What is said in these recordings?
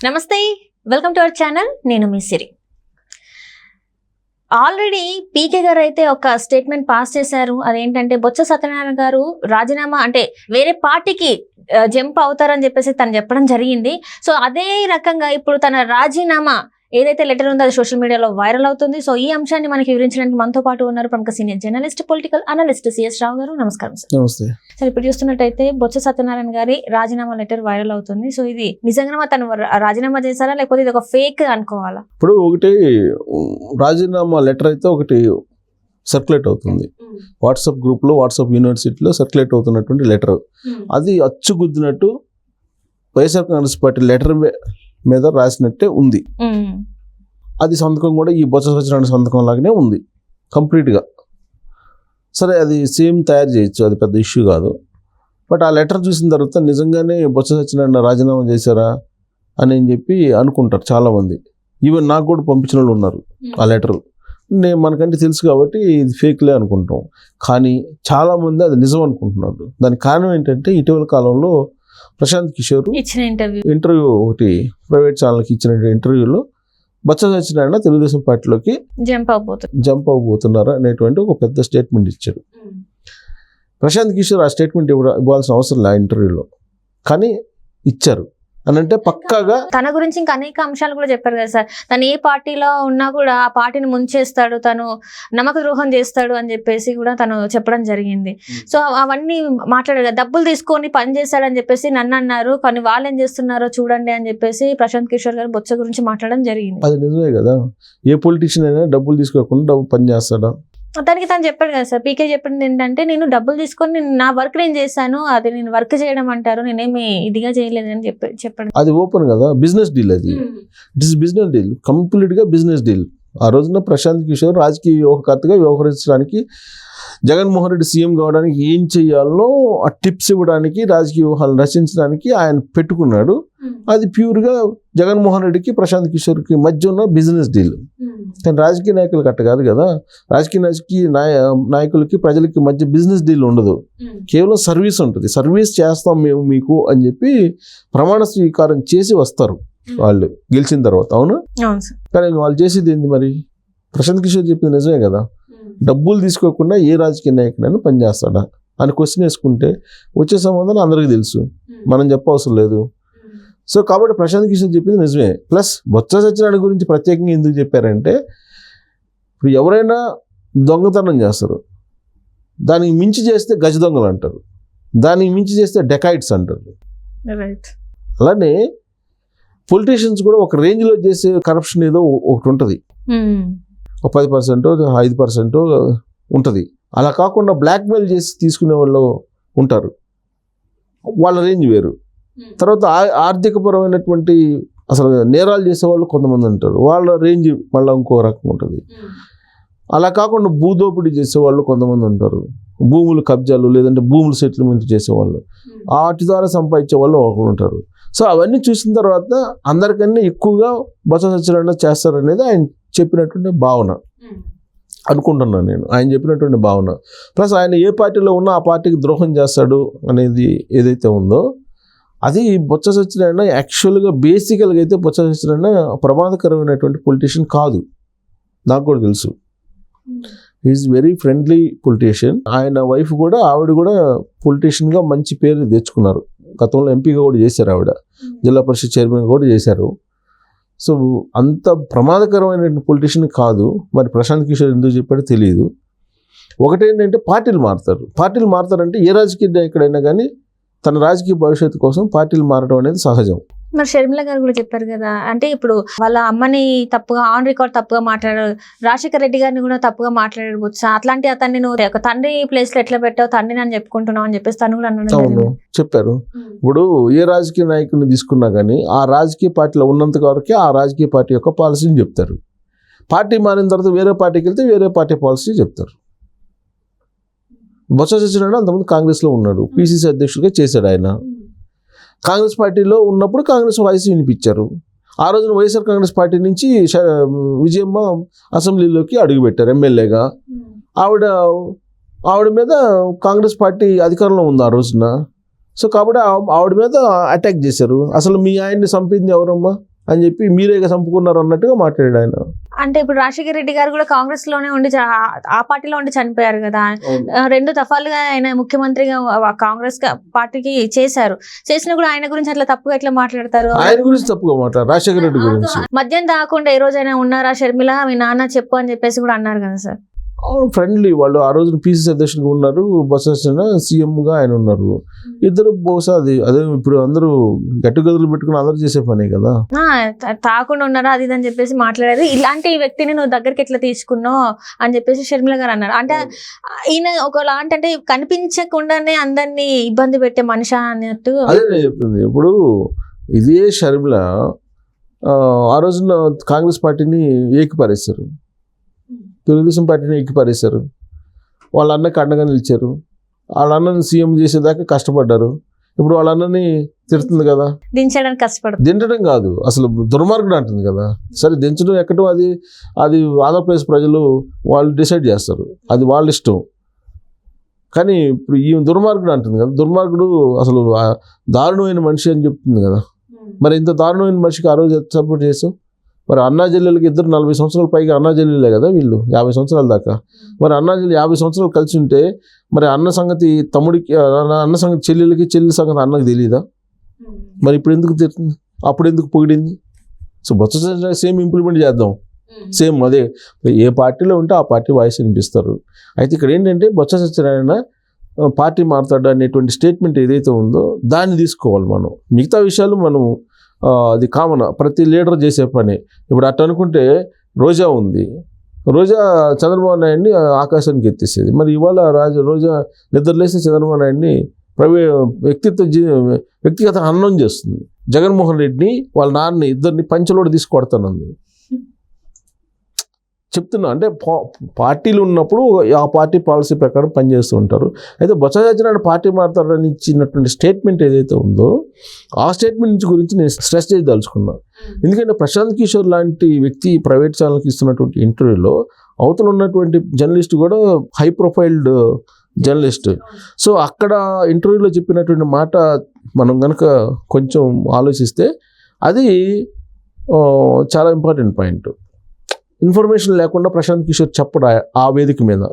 నమస్తే, welcome to our channel. నేను మీ సిరి. Already పీకే గారు అయితే ఒక స్టేట్మెంట్ పాస్ చేశారు. అదేంటంటే బొత్స సత్యనారాయణ గారు రాజీనామా అంటే వేరే పార్టీకి జంప్ అవుతారని చెప్పేసి తను చెప్పడం జరిగింది. సో అదే రకంగా ఇప్పుడు తన రాజీనామా ఏదైతే లెటర్ ఉందో అది సోషల్ మీడియాలో వైరల్ అవుతుంది. సో ఈ అంశాన్ని మనకి వివరించడానికి మనతో పాటు ఉన్నారు ప్రముఖ senior journalist, political analyst C S Rao గారు. నమస్కారం సార్. నమస్తే సార్, ఇప్పుడు చూస్తున్నట్టయితే బొత్స సత్యనారాయణ గారి రాజీనామా లెటర్ వైరల్ అవుతుంది. సో ఇది నిజంగా తను రాజీనామా చేశారా లేకపోతే ఇది ఒక ఫేక్ అనుకోవాలా? ఇప్పుడు ఒకటి రాజీనామా లెటర్ అయితే ఒకటి సర్క్యులేట్ అవుతుంది వాట్సాప్ గ్రూప్లో, వాట్సాప్ యూనివర్సిటీలో సర్క్యులేట్ అవుతున్నటువంటి లెటర్. అది అచ్చుగుద్దినట్టు వైఎస్ఆర్ కాంగ్రెస్ పార్టీ లెటర్ మీద రాసినట్టే ఉంది. అది సంతకం కూడా ఈ బొత్స సత్యనారాయణ సంతకం లాగానే ఉంది కంప్లీట్గా. సరే, అది సేమ్ తయారు చేయొచ్చు, అది పెద్ద ఇష్యూ కాదు. బట్ ఆ లెటర్ చూసిన తర్వాత నిజంగానే బొత్స సత్యనారాయణ రాజీనామా చేశారా అని చెప్పి అనుకుంటారు చాలామంది. ఈవెన్ నాకు కూడా పంపించిన వాళ్ళు ఉన్నారు ఆ లెటర్. మనకంటే తెలుసు కాబట్టి ఇది ఫేక్లే అనుకుంటాం, కానీ చాలామంది అది నిజం అనుకుంటున్నారు. దానికి కారణం ఏంటంటే ఇటీవల కాలంలో ప్రశాంత్ కిషోర్ ఇచ్చిన ఇంటర్వ్యూ ఒకటి ప్రైవేట్ ఛానల్కి ఇచ్చిన ఇంటర్వ్యూలో బొత్స సత్యనారాయణ తెలుగుదేశం పార్టీలోకి జంప్ అవబోతున్నారు అనేటువంటి ఒక పెద్ద స్టేట్మెంట్ ఇచ్చారు. ప్రశాంత్ కిషోర్ ఆ స్టేట్మెంట్ ఇవ్వాల్సిన అవసరం లేదు ఆ ఇంటర్వ్యూలో, కానీ ఇచ్చారు అని అంటే పక్కాగా. తన గురించి ఇంకా అనేక అంశాలు కూడా చెప్పారు కదా సార్. తను ఏ పార్టీలో ఉన్నా కూడా ఆ పార్టీని ముంచేస్తాడు, తను నమ్మక ద్రోహం చేస్తాడు అని చెప్పేసి కూడా తను చెప్పడం జరిగింది. సో అవన్నీ మాట్లాడారు. డబ్బులు తీసుకొని పని చేస్తాడని చెప్పేసి నన్ను అన్నారు, కానీ వాళ్ళు ఏం చేస్తున్నారో చూడండి అని చెప్పేసి ప్రశాంత్ కిషోర్ గారు బొత్స గురించి మాట్లాడడం జరిగింది. అది నిజమే కదా, ఏ పొలిటీషియన్ అయినా డబ్బులు తీసుకోకుండా పని చేస్తాడా? దానికి తను చెప్పాడు కదా సార్. పీకే చెప్పింది ఏంటంటే, నేను డబ్బులు తీసుకొని నా వర్క్ నేను చేశాను, అది నేను వర్క్ చేయడం అంటారు, నేనేమి ఇదిగా చేయలేదని చెప్పాడు. అది ఓపెన్ కదా, బిజినెస్ డీల్. అది ఇట్ ఇస్ బిజినెస్ డీల్, కంప్లీట్గా బిజినెస్ డీల్. ఆ రోజున ప్రశాంత్ కిషోర్ రాజకీయ వ్యూహకర్తగా వ్యవహరించడానికి, జగన్మోహన్ రెడ్డి సీఎం కావడానికి ఏం చేయాలో ఆ టిప్స్ ఇవ్వడానికి, రాజకీయ వ్యూహాలను రచించడానికి ఆయన పెట్టుకున్నాడు. అది ప్యూర్గా జగన్మోహన్ రెడ్డికి ప్రశాంత్ కిషోర్కి మధ్య ఉన్న బిజినెస్ డీల్. కానీ రాజకీయ నాయకులకు అట్ట కాదు కదా. రాజకీయ నాయకులకి ప్రజలకి మధ్య బిజినెస్ డీల్ ఉండదు, కేవలం సర్వీస్ ఉంటుంది. సర్వీస్ చేస్తాం మేము మీకు అని చెప్పి ప్రమాణ స్వీకారం చేసి వస్తారు వాళ్ళు గెలిచిన తర్వాత. అవును, కానీ వాళ్ళు చేసేది ఏంది మరి? ప్రశాంత్ కిషోర్ చెప్పింది నిజమే కదా. డబ్బులు తీసుకోకుండా ఏ రాజకీయ నాయకుడైనా పనిచేస్తాడా అని క్వశ్చన్ వేసుకుంటే వచ్చే సమాధానం అందరికీ తెలుసు, మనం చెప్పవసరం లేదు. సో కాబట్టి ప్రశాంత్ కిషోర్ చెప్పింది నిజమే. ప్లస్ బొత్స సత్యనారాయణ గురించి ప్రత్యేకంగా ఎందుకు చెప్పారంటే, ఇప్పుడు ఎవరైనా దొంగతనం చేస్తారు, దానికి మించి చేస్తే గజ దొంగలు అంటారు, దానికి మించి చేస్తే డెకాయిట్స్ అంటారు. అలానే పొలిటీషియన్స్ కూడా ఒక రేంజ్లో చేసే కరప్షన్ ఏదో ఒకటి ఉంటుంది, ఒక 10%, 5% ఉంటుంది. అలా కాకుండా బ్లాక్మెయిల్ చేసి తీసుకునే వాళ్ళు ఉంటారు, వాళ్ళ రేంజ్ వేరు. తర్వాత ఆర్థికపరమైనటువంటి అసలు నేరాలు చేసేవాళ్ళు కొంతమంది ఉంటారు, వాళ్ళ రేంజ్ మళ్ళీ ఇంకో రకం ఉంటుంది. అలా కాకుండా భూదోపిడీ చేసేవాళ్ళు కొంతమంది ఉంటారు, భూములు కబ్జాలు లేదంటే భూములు సెటిల్మెంట్ చేసేవాళ్ళు, వాటి ద్వారా సంపాదించే వాళ్ళు ఒకరు ఉంటారు. సో అవన్నీ చూసిన తర్వాత అందరికన్నా ఎక్కువగా బొత్స సత్యనారాయణ చేస్తారనేది ఆయన చెప్పినటువంటి భావన అనుకుంటున్నాను నేను, ఆయన చెప్పినటువంటి భావన. ప్లస్ ఆయన ఏ పార్టీలో ఉన్నా ఆ పార్టీకి ద్రోహం చేస్తాడు అనేది ఏదైతే ఉందో అది బొత్స సత్యనారాయణ యాక్చువల్గా బేసికల్గా అయితే బొత్స సత్యనారాయణ ప్రమాదకరమైనటువంటి పొలిటీషియన్ కాదు, నాకు కూడా తెలుసు. Is very friendly politician. ఆయన వైఫ్ కూడా, ఆవిడ కూడా పొలిటీషియన్గా మంచి పేరు తెచ్చుకున్నారు. గతంలో ఎంపీగా కూడా చేశారు, ఆవిడ జిల్లా పరిషత్ చైర్మన్ కూడా చేశారు. సో అంత ప్రమాదకరమైన పొలిటీషియన్ కాదు. మరి ప్రశాంత్ కిషోర్ ఎందుకు చెప్పాడో తెలియదు. ఒకటేంటంటే పార్టీలు మారుతారంటే ఏ రాజకీయ నాయకుడైనా కానీ తన రాజకీయ భవిష్యత్తు కోసం పార్టీలు మారడం అనేది సహజం. మరి షర్మిల గారు కూడా చెప్పారు కదా, అంటే ఇప్పుడు వాళ్ళ అమ్మని తప్పుగా ఆన్ రికార్డ్ తప్పుగా మాట్లాడారు, రాజశేఖర రెడ్డి గారిని కూడా తప్పుగా మాట్లాడారు బొత్స. అట్లాంటి అతన్ని నువ్వు ఒక తండ్రి ప్లేస్ లో ఎట్లా పెట్టావు, తండ్రిని అని చెప్పుకుంటున్నావు అని చెప్పేసి తను కూడా అన్నాడు. చెప్పారు. ఇప్పుడు ఏ రాజకీయ నాయకుడిని తీసుకున్నా కానీ ఆ రాజకీయ పార్టీలో ఉన్నంత వరకే ఆ రాజకీయ పార్టీ యొక్క పాలసీని చెప్తారు. పార్టీ మారిన తర్వాత వేరే పార్టీకి వెళ్తే వేరే పార్టీ పాలసీ చెప్తారు. బొత్స సత్యనారాయణ అంతకుముందు కాంగ్రెస్లో ఉన్నాడు, పిసిసి అధ్యక్షుడిగా చేశాడు ఆయన. కాంగ్రెస్ పార్టీలో ఉన్నప్పుడు కాంగ్రెస్ వాయిస్ వినిపించారు. ఆ రోజున వైఎస్ఆర్ కాంగ్రెస్ పార్టీ నుంచి విజయమ్మ అసెంబ్లీలోకి అడుగుపెట్టారు ఎమ్మెల్యేగా. ఆవిడ మీద కాంగ్రెస్ పార్టీ అధికారంలో ఉంది ఆ రోజున. సో కాబట్టి ఆవిడ మీద అటాక్ చేశారు. అసలు మీ ఆయన్ని చంపింది ఎవరమ్మా? అని చెప్పి మీరేగా చంపుకున్నారు అన్నట్టుగా మాట్లాడాడు ఆయన. అంటే ఇప్పుడు రాజశేఖర రెడ్డి గారు కూడా కాంగ్రెస్ లోనే ఉండి ఆ పార్టీలో ఉండి చనిపోయారు కదా. 2 దఫాలుగా ఆయన ముఖ్యమంత్రిగా కాంగ్రెస్ పార్టీకి చేసినా కూడా ఆయన గురించి అట్లా తప్పుగా ఎట్లా మాట్లాడతారు? ఆయన గురించి తప్పుగా మాట్లాడారు, రాజశేఖర రెడ్డి గురించి. మద్యం తాగకుండా ఏ రోజైనా ఉన్నారా షర్మిల మీ నాన్న చెప్పు అని చెప్పేసి కూడా అన్నారు కదా సార్. ఫ్రెండ్లీ వాళ్ళు. ఆ రోజున పిసిసి అధ్యక్షులుగా ఉన్నారు, బొత్స సత్యనారాయణ సీఎంగా ఆయన ఉన్నారు. ఇద్దరు బహుశా అదే ఇప్పుడు అందరూ గట్టుగదులు పెట్టుకుని అందరూ చేసే పనే కదా. తాకుండా ఉన్నారా అది అని చెప్పేసి మాట్లాడేది. ఇలాంటి వ్యక్తిని నువ్వు దగ్గరికి ఎట్లా తీసుకున్నావు అని చెప్పేసి షర్మిల గారు అన్నారు. అంటే ఈయన ఒకలాంటి అంటే కనిపించకుండానే అందరినీ ఇబ్బంది పెట్టే మనిషి అన్నట్టు. అదే నేను చెప్తుంది. ఇప్పుడు ఇదే షర్మిల ఆ రోజున కాంగ్రెస్ పార్టీని ఏకిపారేశారు, తెలుగుదేశం పార్టీని ఎక్కిపారేశారు. వాళ్ళ అన్నకి అండగా నిలిచారు, వాళ్ళ అన్నని సీఎం చేసేదాకా కష్టపడ్డారు. ఇప్పుడు వాళ్ళ అన్నని తిడుతుంది కదా, దించడానికి కష్టపడుతుంది. దించడం కాదు అసలు దుర్మార్గుడు అంటుంది కదా. సరే దించడం ఎక్కడం అది ఆంధ్రప్రదేశ్ ప్రజలు వాళ్ళు డిసైడ్ చేస్తారు, అది వాళ్ళ ఇష్టం. కానీ ఇప్పుడు ఈ దుర్మార్గుడు అంటుంది కదా, దుర్మార్గుడు అసలు దారుణమైన మనిషి అని చెప్తుంది కదా. మరి ఇంత దారుణమైన మనిషికి ఆ రోజు సపోర్ట్ చేసావు? మరి అన్నా చెల్లెలకి ఇద్దరు 40 సంవత్సరాల పైగా అన్నా చెల్లెలే కదా వీళ్ళు, 50 సంవత్సరాల దాకా. మరి అన్నా చెల్లి 50 సంవత్సరాలు కలిసి ఉంటే మరి అన్న సంగతి తమ్ముడికి, అన్న సంగతి చెల్లెలకి, చెల్లి సంగతి అన్నకి తెలియదా? మరి ఇప్పుడు ఎందుకు తిడుతుంది, అప్పుడు ఎందుకు పొగిడింది? So Botsa Satyanarayana same implement చేద్దాం, సేమ్ అదే. ఏ పార్టీలో ఉంటే ఆ పార్టీ వాయిస్ వినిపిస్తారు. అయితే ఇక్కడ ఏంటంటే బొత్స సత్యనారాయణ పార్టీ మారుతాడు అనేటువంటి స్టేట్మెంట్ ఏదైతే ఉందో దాన్ని తీసుకోవాలి మనం. మిగతా విషయాలు మనం అది కామన్, ప్రతి లీడర్ చేసే పని. ఇప్పుడు అట్ట అనుకుంటే రోజా ఉంది, రోజా చంద్రబాబు నాయుడిని ఆకాశానికి ఎత్తేసేది. మరి ఇవాళ రోజా నిద్రలేసి చంద్రబాబు నాయుడిని వ్యక్తిగత హననం చేస్తుంది. జగన్మోహన్ రెడ్డిని వాళ్ళ నాన్నని ఇద్దరిని పంచలోడు తీసి కొడతానంది. చెప్తున్నా అంటే పార్టీలు ఉన్నప్పుడు ఆ పార్టీ పాలసీ ప్రకారం పనిచేస్తూ ఉంటారు. అయితే బొత్స సత్యనారాయణ పార్టీ మారుతారని ఇచ్చినటువంటి స్టేట్మెంట్ ఏదైతే ఉందో ఆ స్టేట్మెంట్ గురించి నేను స్ట్రెస్ చేయదలుచుకున్నాను. ఎందుకంటే ప్రశాంత్ కిషోర్ లాంటి వ్యక్తి ప్రైవేట్ ఛానల్కి ఇస్తున్నటువంటి ఇంటర్వ్యూలో అవతల ఉన్నటువంటి జర్నలిస్ట్ కూడా హై ప్రొఫైల్డ్ జర్నలిస్ట్. సో అక్కడ ఇంటర్వ్యూలో చెప్పినటువంటి మాట మనం కనుక కొంచెం ఆలోచిస్తే అది చాలా ఇంపార్టెంట్ పాయింట్. ఇన్ఫర్మేషన్ లేకుండా ప్రశాంత్ కిషోర్ చెప్పడు ఆ వేదిక మీద.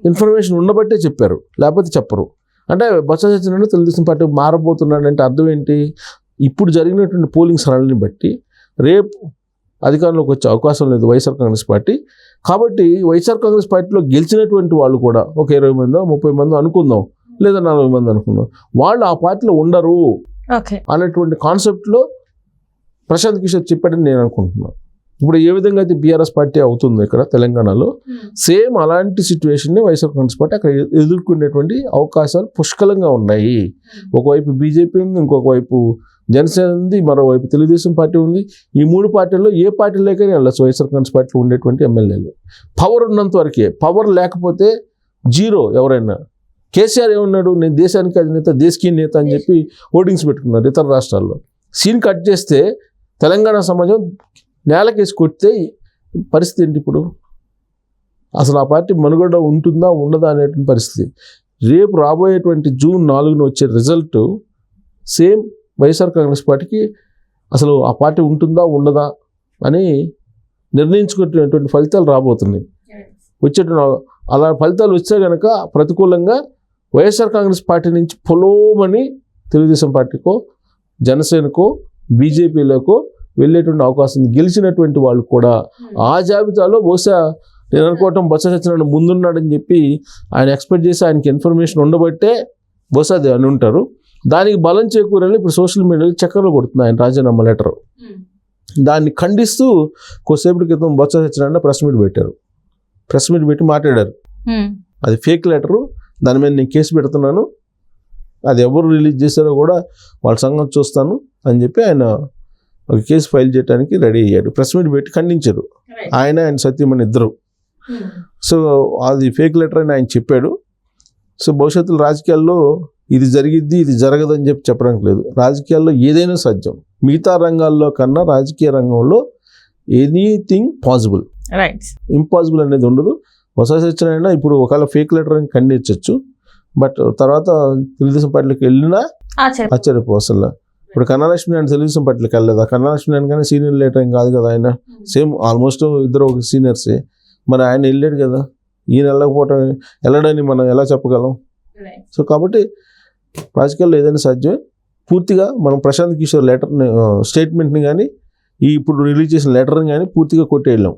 ఇన్ఫర్మేషన్ ఉండబట్టే చెప్పారు, లేకపోతే చెప్పరు. అంటే బొత్స సత్యనారాయణ తెలుగుదేశం పార్టీ మారబోతున్నాడంటే అర్థం ఏంటి? ఇప్పుడు జరిగినటువంటి పోలింగ్ సరళిని బట్టి రేపు అధికారంలోకి వచ్చే అవకాశం లేదు వైఎస్ఆర్ కాంగ్రెస్ పార్టీ. కాబట్టి వైఎస్ఆర్ కాంగ్రెస్ పార్టీలో గెలిచినటువంటి వాళ్ళు కూడా ఒక 20 మందో 30 మందో అనుకుందాం, లేదా 40 మంది అనుకుందాం, వాళ్ళు ఆ పార్టీలో ఉండరు అనేటువంటి కాన్సెప్ట్లో ప్రశాంత్ కిషోర్ చెప్పాడని నేను అనుకుంటున్నాను. ఇప్పుడు ఏ విధంగా అయితే బీఆర్ఎస్ పార్టీ అవుతుంది ఇక్కడ తెలంగాణలో, సేమ్ అలాంటి సిచ్యువేషన్ని వైఎస్ఆర్ కాంగ్రెస్ పార్టీ అక్కడ ఎదుర్కొనేటువంటి అవకాశాలు పుష్కలంగా ఉన్నాయి. ఒకవైపు బీజేపీ ఉంది, ఇంకొక వైపు జనసేన ఉంది, మరోవైపు తెలుగుదేశం పార్టీ ఉంది. ఈ 3 పార్టీల్లో ఏ పార్టీలోకైనా వెళ్ళచ్చు వైఎస్ఆర్ కాంగ్రెస్ పార్టీలో ఉండేటువంటి ఎమ్మెల్యేలు. పవర్ ఉన్నంత వరకే, పవర్ లేకపోతే జీరో. ఎవరైనా కేసీఆర్ ఏమన్నాడు, నేను దేశానికి అధినేత, దేశకీ నేత అని చెప్పి హోర్డింగ్స్ పెట్టుకున్నారు ఇతర రాష్ట్రాల్లో. సీన్ కట్ చేస్తే తెలంగాణ సమాజం నేలకేసి కొడితే పరిస్థితి ఏంటి? ఇప్పుడు అసలు ఆ పార్టీ మనుగడ ఉంటుందా ఉండదా అనేటువంటి పరిస్థితి. రేపు రాబోయేటువంటి జూన్ 4న వచ్చే రిజల్ట్ సేమ్ వైఎస్ఆర్ కాంగ్రెస్ పార్టీకి అసలు ఆ పార్టీ ఉంటుందా ఉండదా అని నిర్ణయించుకునేటువంటి ఫలితాలు రాబోతున్నాయి. అలా ఫలితాలు వచ్చే కనుక ప్రతికూలంగా వైఎస్ఆర్ కాంగ్రెస్ పార్టీ నుంచి పొలోమని తెలుగుదేశం పార్టీకో, జనసేనకో, బీజేపీలోకో వెళ్ళేటువంటి అవకాశం ఉంది. గెలిచినటువంటి వాళ్ళు కూడా ఆ జాబితాలో బహుశా నేను అనుకోవటం బొత్స సత్యనారాయణ ముందున్నాడని చెప్పి ఆయన ఎక్స్పెక్ట్ చేసి ఆయనకి ఇన్ఫర్మేషన్ ఉండబట్టే బహుశా అది అని ఉంటారు. దానికి బలం చేకూరని ఇప్పుడు సోషల్ మీడియాలో చక్కర్లు కొడుతుంది ఆయన రాజీనామా లెటర్. దాన్ని ఖండిస్తూ కొద్దిసేపటి క్రితం బొత్స సత్యనారాయణ ప్రెస్ మీట్ పెట్టారు. ప్రెస్ మీట్ పెట్టి మాట్లాడారు, అది ఫేక్ లెటరు, దాని మీద నేను కేసు పెడుతున్నాను, అది ఎవరు రిలీజ్ చేశారో కూడా వాళ్ళ సంగతి చూస్తాను అని చెప్పి ఆయన ఒక కేసు ఫైల్ చేయడానికి రెడీ అయ్యాడు. ప్రెస్ మీట్ పెట్టి ఖండించారు ఆయన సత్యమని ఇద్దరు. సో అది ఫేక్ లెటర్ అని ఆయన చెప్పాడు. సో భవిష్యత్తులో రాజకీయాల్లో ఇది జరిగిద్ది, ఇది జరగదని చెప్పి చెప్పడానికి లేదు. రాజకీయాల్లో ఏదైనా సాధ్యం. మిగతా రంగాల్లో కన్నా రాజకీయ రంగంలో ఎనీథింగ్ పాసిబుల్, ఇంపాసిబుల్ అనేది ఉండదు. బొత్స సత్యనారాయణ ఇప్పుడు ఒకవేళ ఫేక్ లెటర్ అని ఖండించవచ్చు, బట్ తర్వాత తెలుగుదేశం పార్టీలోకి వెళ్ళినా ఆశ్చర్యపోవసల్లా. ఇప్పుడు కన్నాలక్ష్మి నాయుడు తెలుగుదేశం పార్టీకి వెళ్ళలేదు. ఆ కన్నాలక్ష్మి నాయుడు కానీ సీనియర్ లీడర్ ఏం కాదు కదా ఆయన. సేమ్ ఆల్మోస్ట్ ఇద్దరు ఒక సీనియర్సే. మరి ఆయన వెళ్ళాడు కదా, ఈయన వెళ్ళకపోవటం వెళ్ళడని మనం ఎలా చెప్పగలం? సో కాబట్టి రాజకీయాల్లో ఏదైనా సాధ్యమే. పూర్తిగా మనం ప్రశాంత్ కిషోర్ లెటర్ని స్టేట్మెంట్ని కానీ ఇప్పుడు రిలీజ్ చేసిన లెటర్ని కానీ పూర్తిగా కొట్టేళ్ళాం.